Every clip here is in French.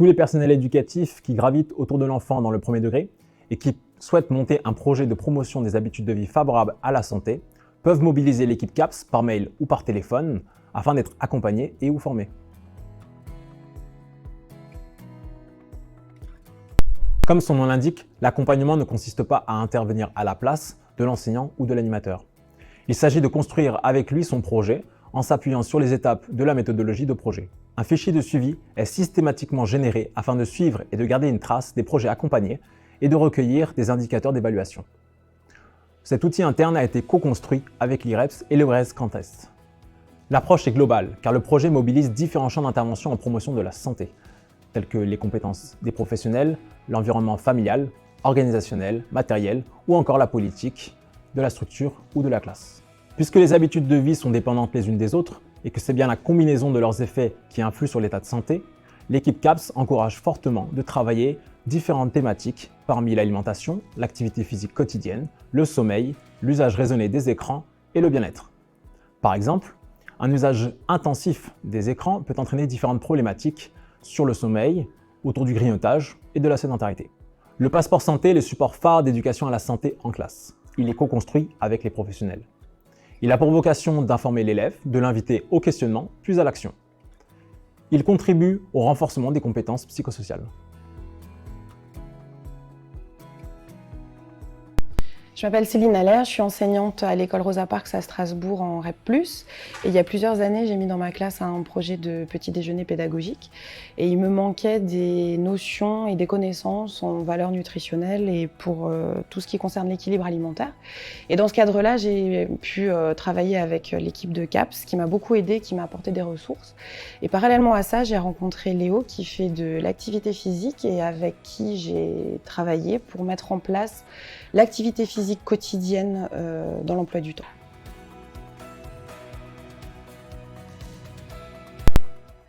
Tous les personnels éducatifs qui gravitent autour de l'enfant dans le premier degré et qui souhaitent monter un projet de promotion des habitudes de vie favorables à la santé peuvent mobiliser l'équipe CAPS par mail ou par téléphone afin d'être accompagnés et ou formés. Comme son nom l'indique, l'accompagnement ne consiste pas à intervenir à la place de l'enseignant ou de l'animateur. Il s'agit de construire avec lui son projet en s'appuyant sur les étapes de la méthodologie de projet. Un fichier de suivi est systématiquement généré afin de suivre et de garder une trace des projets accompagnés et de recueillir des indicateurs d'évaluation. Cet outil interne a été co-construit avec l'IREPS et le RES Grand Est. L'approche est globale car le projet mobilise différents champs d'intervention en promotion de la santé, tels que les compétences des professionnels, l'environnement familial, organisationnel, matériel ou encore la politique, de la structure ou de la classe. Puisque les habitudes de vie sont dépendantes les unes des autres et que c'est bien la combinaison de leurs effets qui influe sur l'état de santé, l'équipe CAPS encourage fortement de travailler différentes thématiques parmi l'alimentation, l'activité physique quotidienne, le sommeil, l'usage raisonné des écrans et le bien-être. Par exemple, un usage intensif des écrans peut entraîner différentes problématiques sur le sommeil, autour du grignotage et de la sédentarité. Le passeport santé est le support phare d'éducation à la santé en classe. Il est co-construit avec les professionnels. Il a pour vocation d'informer l'élève, de l'inviter au questionnement, puis à l'action. Il contribue au renforcement des compétences psychosociales. Je m'appelle Céline Allaire, je suis enseignante à l'école Rosa Parks à Strasbourg en REP+. Et il y a plusieurs années, j'ai mis dans ma classe un projet de petit déjeuner pédagogique. Et il me manquait des notions et des connaissances en valeurs nutritionnelles et pour tout ce qui concerne l'équilibre alimentaire. Et dans ce cadre-là, j'ai pu travailler avec l'équipe de CAPS qui m'a beaucoup aidée, qui m'a apporté des ressources. Et parallèlement à ça, j'ai rencontré Léo qui fait de l'activité physique et avec qui j'ai travaillé pour mettre en place l'activité physique quotidienne dans l'emploi du temps.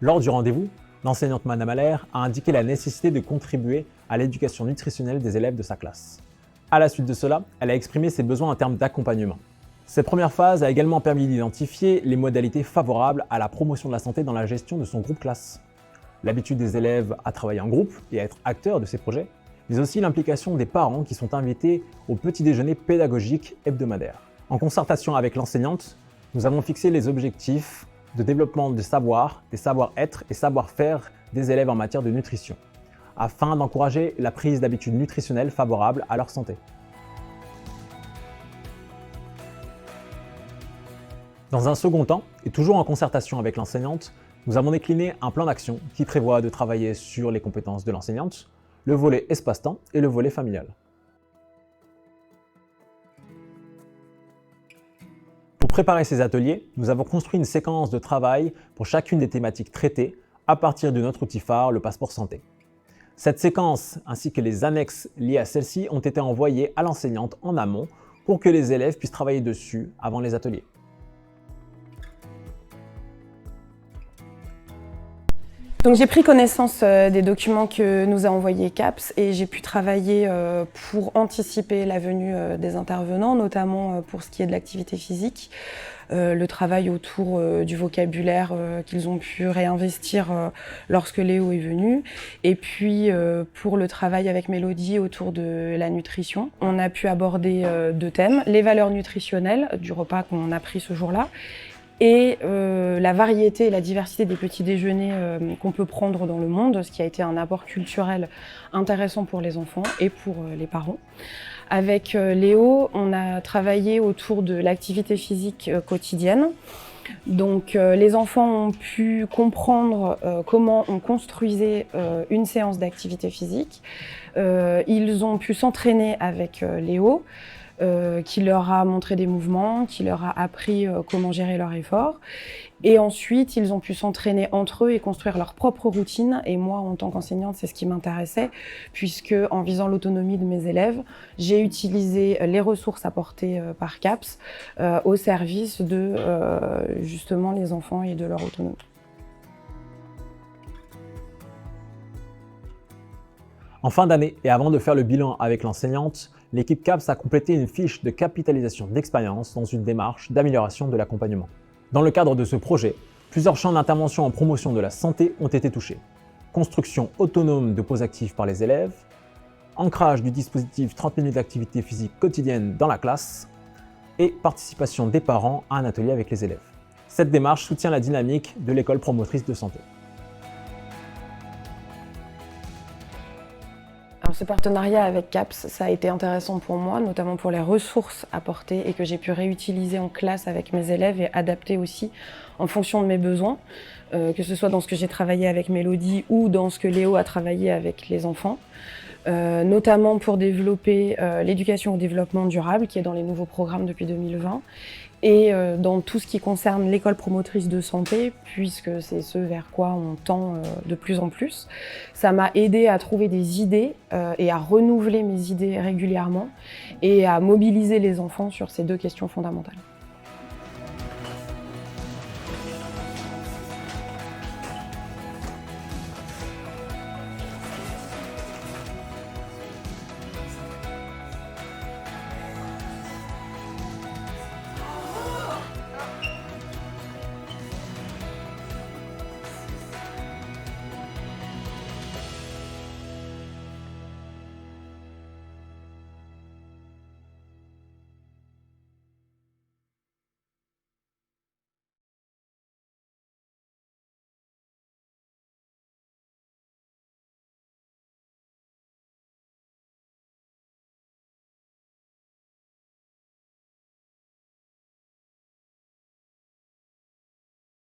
Lors du rendez-vous, l'enseignante Madame Allaire a indiqué la nécessité de contribuer à l'éducation nutritionnelle des élèves de sa classe. À la suite de cela, elle a exprimé ses besoins en termes d'accompagnement. Cette première phase a également permis d'identifier les modalités favorables à la promotion de la santé dans la gestion de son groupe classe. L'habitude des élèves à travailler en groupe et à être acteurs de ces projets, mais aussi l'implication des parents qui sont invités au petit déjeuner pédagogique hebdomadaire. En concertation avec l'enseignante, nous avons fixé les objectifs de développement des savoir-être et savoir-faire des élèves en matière de nutrition, afin d'encourager la prise d'habitudes nutritionnelles favorables à leur santé. Dans un second temps, et toujours en concertation avec l'enseignante, nous avons décliné un plan d'action qui prévoit de travailler sur les compétences de l'enseignante, le volet espace-temps et le volet familial. Pour préparer ces ateliers, nous avons construit une séquence de travail pour chacune des thématiques traitées à partir de notre outil phare, le passeport santé. Cette séquence ainsi que les annexes liées à celle-ci ont été envoyées à l'enseignante en amont pour que les élèves puissent travailler dessus avant les ateliers. Donc j'ai pris connaissance des documents que nous a envoyés CAPS et j'ai pu travailler pour anticiper la venue des intervenants, notamment pour ce qui est de l'activité physique, le travail autour du vocabulaire qu'ils ont pu réinvestir lorsque Léo est venu, et puis pour le travail avec Mélodie autour de la nutrition. On a pu aborder deux thèmes, les valeurs nutritionnelles du repas qu'on a pris ce jour-là, et la variété et la diversité des petits déjeuners qu'on peut prendre dans le monde, ce qui a été un apport culturel intéressant pour les enfants et pour les parents. Avec Léo, on a travaillé autour de l'activité physique quotidienne. Donc les enfants ont pu comprendre comment on construisait une séance d'activité physique. Ils ont pu s'entraîner avec Léo, qui leur a montré des mouvements, qui leur a appris comment gérer leur effort. Et ensuite, ils ont pu s'entraîner entre eux et construire leur propre routine. Et moi, en tant qu'enseignante, c'est ce qui m'intéressait, puisque en visant l'autonomie de mes élèves, j'ai utilisé les ressources apportées par CAPS au service de justement les enfants et de leur autonomie. En fin d'année et avant de faire le bilan avec l'enseignante, l'équipe CAPS a complété une fiche de capitalisation d'expérience dans une démarche d'amélioration de l'accompagnement. Dans le cadre de ce projet, plusieurs champs d'intervention en promotion de la santé ont été touchés. construction autonome de pauses actives par les élèves, ancrage du dispositif 30 minutes d'activité physique quotidienne dans la classe et participation des parents à un atelier avec les élèves. Cette démarche soutient la dynamique de l'école promotrice de santé. Alors, ce partenariat avec CAPS, ça a été intéressant pour moi, notamment pour les ressources apportées et que j'ai pu réutiliser en classe avec mes élèves et adapter aussi en fonction de mes besoins, que ce soit dans ce que j'ai travaillé avec Mélodie ou dans ce que Léo a travaillé avec les enfants. Notamment pour développer l'éducation au développement durable qui est dans les nouveaux programmes depuis 2020 et dans tout ce qui concerne l'école promotrice de santé puisque c'est ce vers quoi on tend de plus en plus. Ça m'a aidé à trouver des idées et à renouveler mes idées régulièrement et à mobiliser les enfants sur ces deux questions fondamentales.